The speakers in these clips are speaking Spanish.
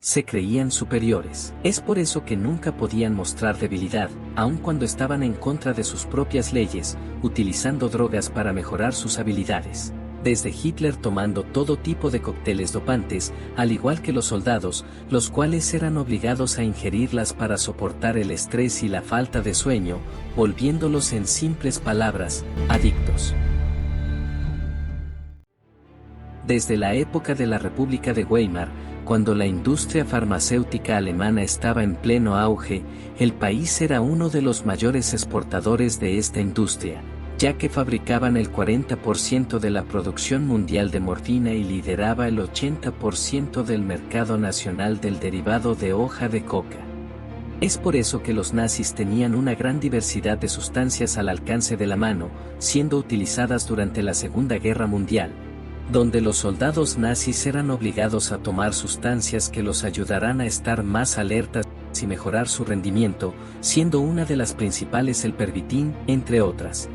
se creían superiores. Es por eso que nunca podían mostrar debilidad, aun cuando estaban en contra de sus propias leyes, utilizando drogas para mejorar sus habilidades. Desde Hitler tomando todo tipo de cócteles dopantes, al igual que los soldados, los cuales eran obligados a ingerirlas para soportar el estrés y la falta de sueño, volviéndolos en simples palabras, adictos. Desde la época de la República de Weimar, cuando la industria farmacéutica alemana estaba en pleno auge, el país era uno de los mayores exportadores de esta industria, ya que fabricaban el 40% de la producción mundial de morfina y lideraba el 80% del mercado nacional del derivado de hoja de coca. Es por eso que los nazis tenían una gran diversidad de sustancias al alcance de la mano, siendo utilizadas durante la Segunda Guerra Mundial, donde los soldados nazis eran obligados a tomar sustancias que los ayudarán a estar más alertas y mejorar su rendimiento, siendo una de las principales el pervitin, entre otras.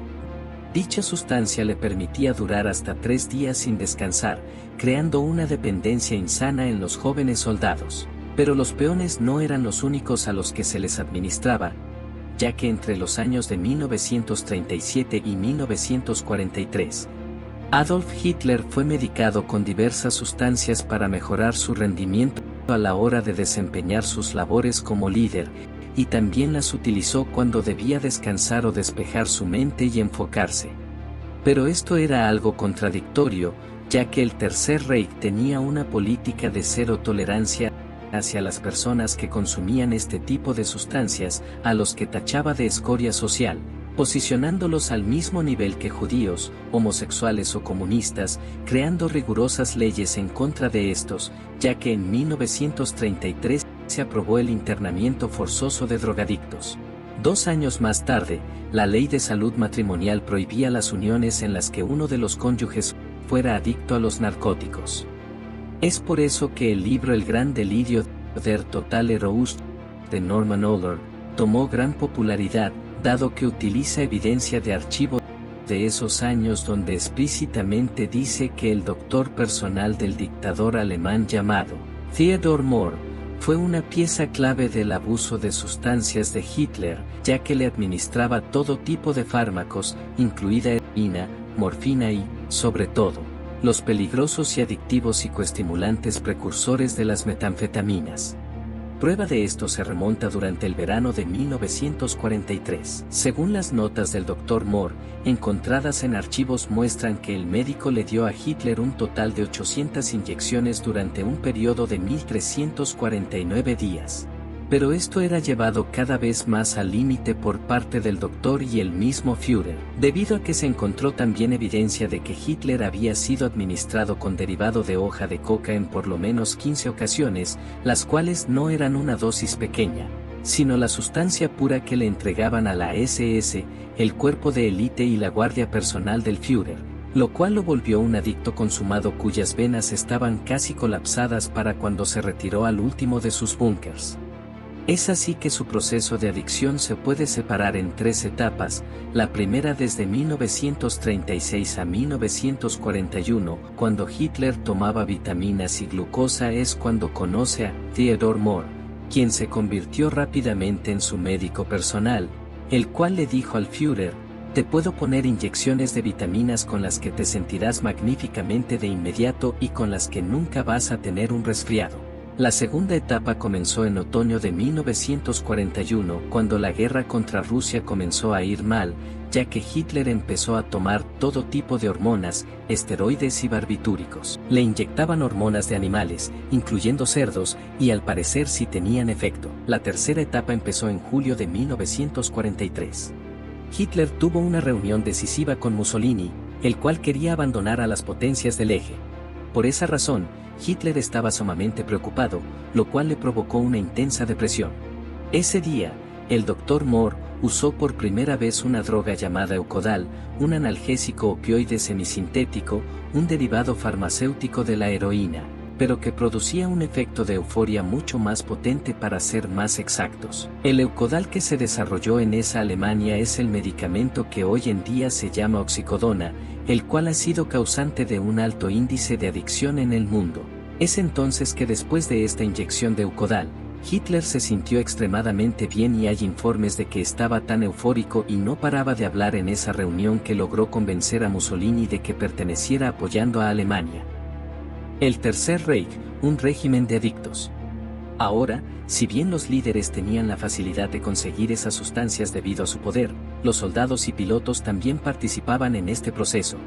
Dicha sustancia le permitía durar hasta 3 días sin descansar, creando una dependencia insana en los jóvenes soldados. Pero los peones no eran los únicos a los que se les administraba, ya que entre los años de 1937 y 1943, Adolf Hitler fue medicado con diversas sustancias para mejorar su rendimiento a la hora de desempeñar sus labores como líder, y también las utilizó cuando debía descansar o despejar su mente y enfocarse. Pero esto era algo contradictorio, ya que el Tercer Reich tenía una política de cero tolerancia hacia las personas que consumían este tipo de sustancias, a los que tachaba de escoria social, posicionándolos al mismo nivel que judíos, homosexuales o comunistas, creando rigurosas leyes en contra de estos, ya que en 1933 se aprobó el internamiento forzoso de drogadictos. 2 años más tarde, la ley de salud matrimonial prohibía las uniones en las que uno de los cónyuges fuera adicto a los narcóticos. Es por eso que el libro El Gran Delirio der Totale Rust de Norman Ohler tomó gran popularidad, dado que utiliza evidencia de archivo de esos años donde explícitamente dice que el doctor personal del dictador alemán llamado Theodor Mohr fue una pieza clave del abuso de sustancias de Hitler, ya que le administraba todo tipo de fármacos, incluida heroína, morfina y, sobre todo, los peligrosos y adictivos psicoestimulantes precursores de las metanfetaminas. Prueba de esto se remonta durante el verano de 1943. Según las notas del Dr. Mohr, encontradas en archivos muestran que el médico le dio a Hitler un total de 800 inyecciones durante un periodo de 1349 días. Pero esto era llevado cada vez más al límite por parte del doctor y el mismo Führer, debido a que se encontró también evidencia de que Hitler había sido administrado con derivado de hoja de coca en por lo menos 15 ocasiones, las cuales no eran una dosis pequeña, sino la sustancia pura que le entregaban a la SS, el cuerpo de élite y la guardia personal del Führer, lo cual lo volvió un adicto consumado cuyas venas estaban casi colapsadas para cuando se retiró al último de sus búnkers. Es así que su proceso de adicción se puede separar en 3 etapas, la primera desde 1936 a 1941, cuando Hitler tomaba vitaminas y glucosa, es cuando conoce a Theodor Mohr, quien se convirtió rápidamente en su médico personal, el cual le dijo al Führer: te puedo poner inyecciones de vitaminas con las que te sentirás magníficamente de inmediato y con las que nunca vas a tener un resfriado. La segunda etapa comenzó en otoño de 1941, cuando la guerra contra Rusia comenzó a ir mal, ya que Hitler empezó a tomar todo tipo de hormonas, esteroides y barbitúricos. Le inyectaban hormonas de animales, incluyendo cerdos, y al parecer sí tenían efecto. La tercera etapa empezó en julio de 1943. Hitler tuvo una reunión decisiva con Mussolini, el cual quería abandonar a las potencias del eje. Por esa razón, Hitler estaba sumamente preocupado, lo cual le provocó una intensa depresión. Ese día, el Dr. Mohr usó por primera vez una droga llamada Eukodal, un analgésico opioide semisintético, un derivado farmacéutico de la heroína, pero que producía un efecto de euforia mucho más potente. Para ser más exactos, el Eukodal que se desarrolló en esa Alemania es el medicamento que hoy en día se llama oxicodona, el cual ha sido causante de un alto índice de adicción en el mundo. Es entonces que después de esta inyección de Eukodal, Hitler se sintió extremadamente bien y hay informes de que estaba tan eufórico y no paraba de hablar en esa reunión que logró convencer a Mussolini de que perteneciera apoyando a Alemania. El Tercer Reich, un régimen de adictos. Ahora, si bien los líderes tenían la facilidad de conseguir esas sustancias debido a su poder, los soldados y pilotos también participaban en este proceso.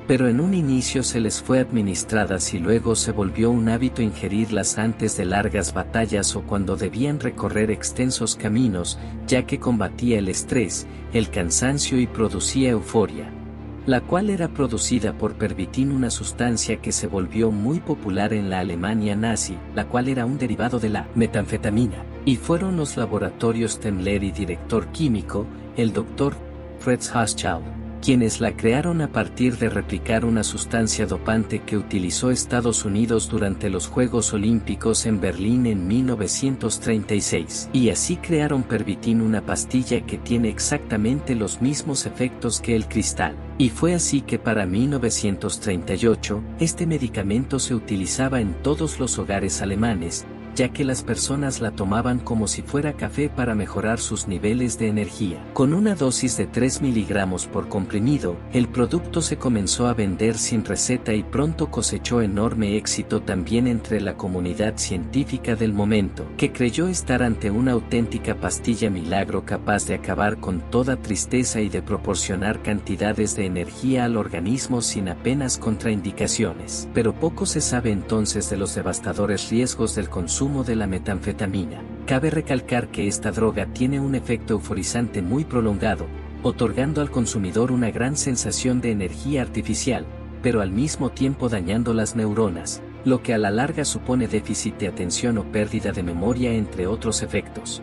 Pero en un inicio se les fue administradas y luego se volvió un hábito ingerirlas antes de largas batallas o cuando debían recorrer extensos caminos, ya que combatía el estrés, el cansancio y producía euforia, la cual era producida por pervitin, una sustancia que se volvió muy popular en la Alemania nazi, la cual era un derivado de la metanfetamina, y fueron los laboratorios Temmler y director químico, el Dr. Fritz Hochschild, quienes la crearon a partir de replicar una sustancia dopante que utilizó Estados Unidos durante los Juegos Olímpicos en Berlín en 1936. Y así crearon pervitin, una pastilla que tiene exactamente los mismos efectos que el cristal. Y fue así que para 1938, este medicamento se utilizaba en todos los hogares alemanes, ya que las personas la tomaban como si fuera café para mejorar sus niveles de energía. Con una dosis de 3 miligramos por comprimido, el producto se comenzó a vender sin receta y pronto cosechó enorme éxito también entre la comunidad científica del momento, que creyó estar ante una auténtica pastilla milagro capaz de acabar con toda tristeza y de proporcionar cantidades de energía al organismo sin apenas contraindicaciones. Pero poco se sabe entonces de los devastadores riesgos del consumo de la metanfetamina. Cabe recalcar que esta droga tiene un efecto euforizante muy prolongado, otorgando al consumidor una gran sensación de energía artificial, pero al mismo tiempo dañando las neuronas, lo que a la larga supone déficit de atención o pérdida de memoria, entre otros efectos.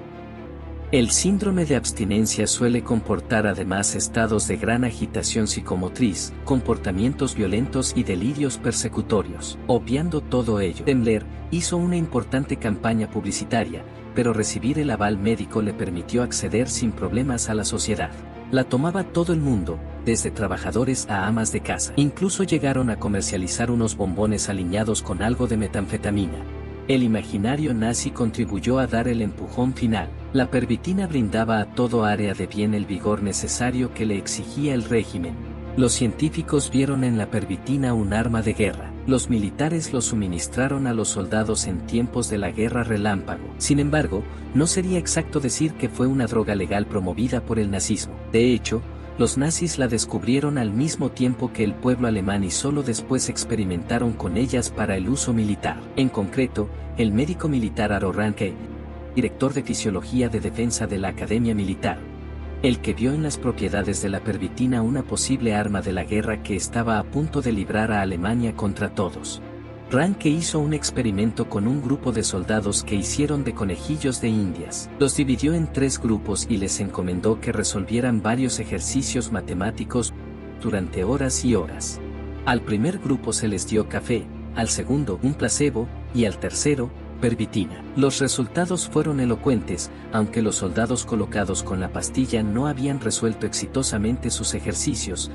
El síndrome de abstinencia suele comportar además estados de gran agitación psicomotriz, comportamientos violentos y delirios persecutorios. Obviando todo ello, Temmler hizo una importante campaña publicitaria, pero recibir el aval médico le permitió acceder sin problemas a la sociedad. La tomaba todo el mundo, desde trabajadores a amas de casa. Incluso llegaron a comercializar unos bombones aliñados con algo de metanfetamina. El imaginario nazi contribuyó a dar el empujón final. La pervitina brindaba a todo área de bien el vigor necesario que le exigía el régimen. Los científicos vieron en la pervitina un arma de guerra. Los militares lo suministraron a los soldados en tiempos de la Guerra Relámpago. Sin embargo, no sería exacto decir que fue una droga legal promovida por el nazismo. De hecho, los nazis la descubrieron al mismo tiempo que el pueblo alemán y solo después experimentaron con ellas para el uso militar. En concreto, el médico militar Aro Ranke, director de Fisiología de Defensa de la Academia Militar, el que vio en las propiedades de la pervitina una posible arma de la guerra que estaba a punto de librar a Alemania contra todos. Ranke hizo un experimento con un grupo de soldados que hicieron de conejillos de indias. Los dividió en 3 grupos y les encomendó que resolvieran varios ejercicios matemáticos durante horas y horas. Al primer grupo se les dio café, al segundo un placebo y al tercero pervitina. Los resultados fueron elocuentes, aunque los soldados colocados con la pastilla no habían resuelto exitosamente sus ejercicios,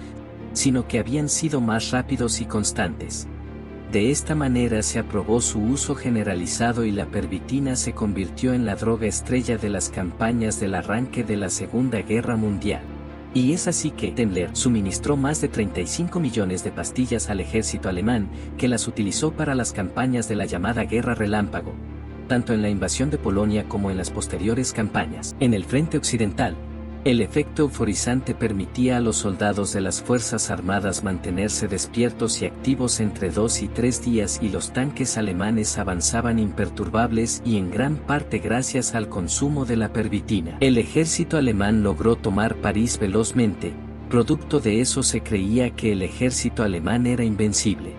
sino que habían sido más rápidos y constantes. De esta manera se aprobó su uso generalizado y la pervitina se convirtió en la droga estrella de las campañas del arranque de la Segunda Guerra Mundial. Y es así que Temmler suministró más de 35 millones de pastillas al ejército alemán, que las utilizó para las campañas de la llamada Guerra Relámpago, tanto en la invasión de Polonia como en las posteriores campañas. En el frente occidental, el efecto euforizante permitía a los soldados de las Fuerzas Armadas mantenerse despiertos y activos entre 2 y 3 días y los tanques alemanes avanzaban imperturbables y en gran parte gracias al consumo de la pervitina. El ejército alemán logró tomar París velozmente, producto de eso se creía que el ejército alemán era invencible.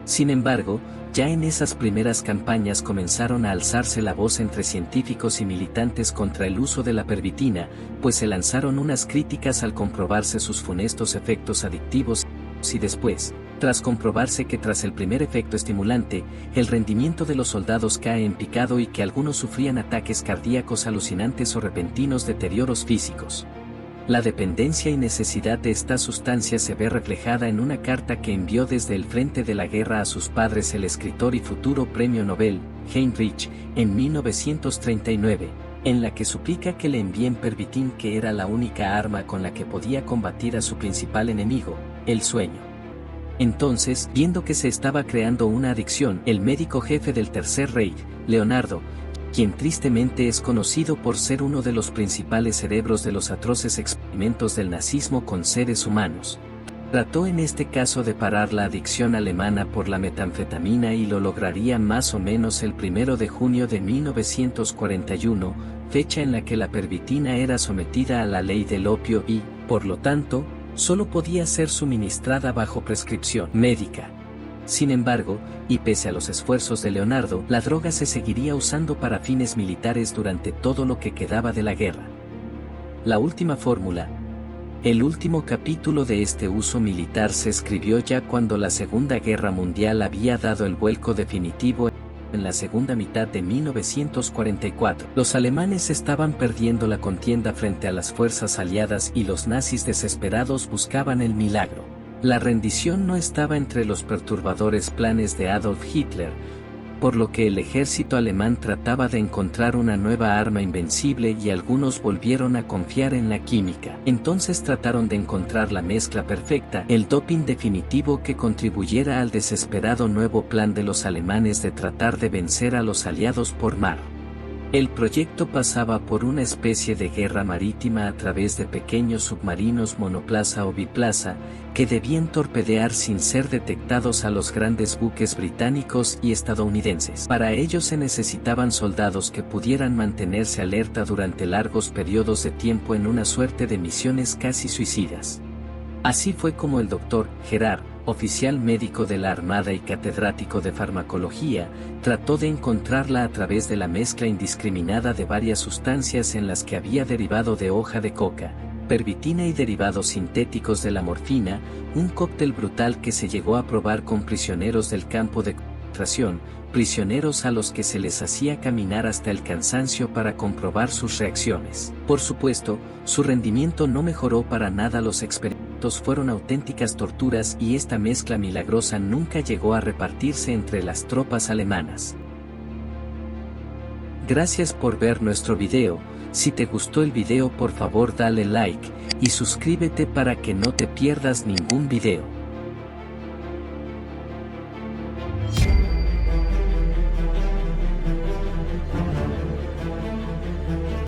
Sin embargo, ya en esas primeras campañas comenzaron a alzarse la voz entre científicos y militantes contra el uso de la pervitina, pues se lanzaron unas críticas al comprobarse sus funestos efectos adictivos, y después, tras comprobarse que tras el primer efecto estimulante, el rendimiento de los soldados cae en picado y que algunos sufrían ataques cardíacos alucinantes o repentinos deterioros físicos. La dependencia y necesidad de esta sustancia se ve reflejada en una carta que envió desde el frente de la guerra a sus padres el escritor y futuro premio Nobel, Heinrich, en 1939, en la que suplica que le envíen pervitin, que era la única arma con la que podía combatir a su principal enemigo, el sueño. Entonces, viendo que se estaba creando una adicción, el médico jefe del Tercer Reich, Leonardo, quien tristemente es conocido por ser uno de los principales cerebros de los atroces experimentos del nazismo con seres humanos, trató en este caso de parar la adicción alemana por la metanfetamina y lo lograría más o menos el 1 de junio de 1941, fecha en la que la pervitina era sometida a la ley del opio y, por lo tanto, solo podía ser suministrada bajo prescripción médica. Sin embargo, y pese a los esfuerzos de Leonardo, la droga se seguiría usando para fines militares durante todo lo que quedaba de la guerra. La última fórmula. El último capítulo de este uso militar se escribió ya cuando la Segunda Guerra Mundial había dado el vuelco definitivo. En la segunda mitad de 1944, los alemanes estaban perdiendo la contienda frente a las fuerzas aliadas y los nazis desesperados buscaban el milagro. La rendición no estaba entre los perturbadores planes de Adolf Hitler, por lo que el ejército alemán trataba de encontrar una nueva arma invencible y algunos volvieron a confiar en la química. Entonces trataron de encontrar la mezcla perfecta, el doping definitivo que contribuyera al desesperado nuevo plan de los alemanes de tratar de vencer a los aliados por mar. El proyecto pasaba por una especie de guerra marítima a través de pequeños submarinos monoplaza o biplaza, que debían torpedear sin ser detectados a los grandes buques británicos y estadounidenses. Para ello se necesitaban soldados que pudieran mantenerse alerta durante largos periodos de tiempo en una suerte de misiones casi suicidas. Así fue como el Dr. Gerard, oficial médico de la Armada y catedrático de farmacología, trató de encontrarla a través de la mezcla indiscriminada de varias sustancias en las que había derivado de hoja de coca, pervitina y derivados sintéticos de la morfina, un cóctel brutal que se llegó a probar con prisioneros del campo de concentración, prisioneros a los que se les hacía caminar hasta el cansancio para comprobar sus reacciones. Por supuesto, su rendimiento no mejoró para nada, los experimentos fueron auténticas torturas y esta mezcla milagrosa nunca llegó a repartirse entre las tropas alemanas. Gracias por ver nuestro video. Si te gustó el video, por favor dale like y suscríbete para que no te pierdas ningún video.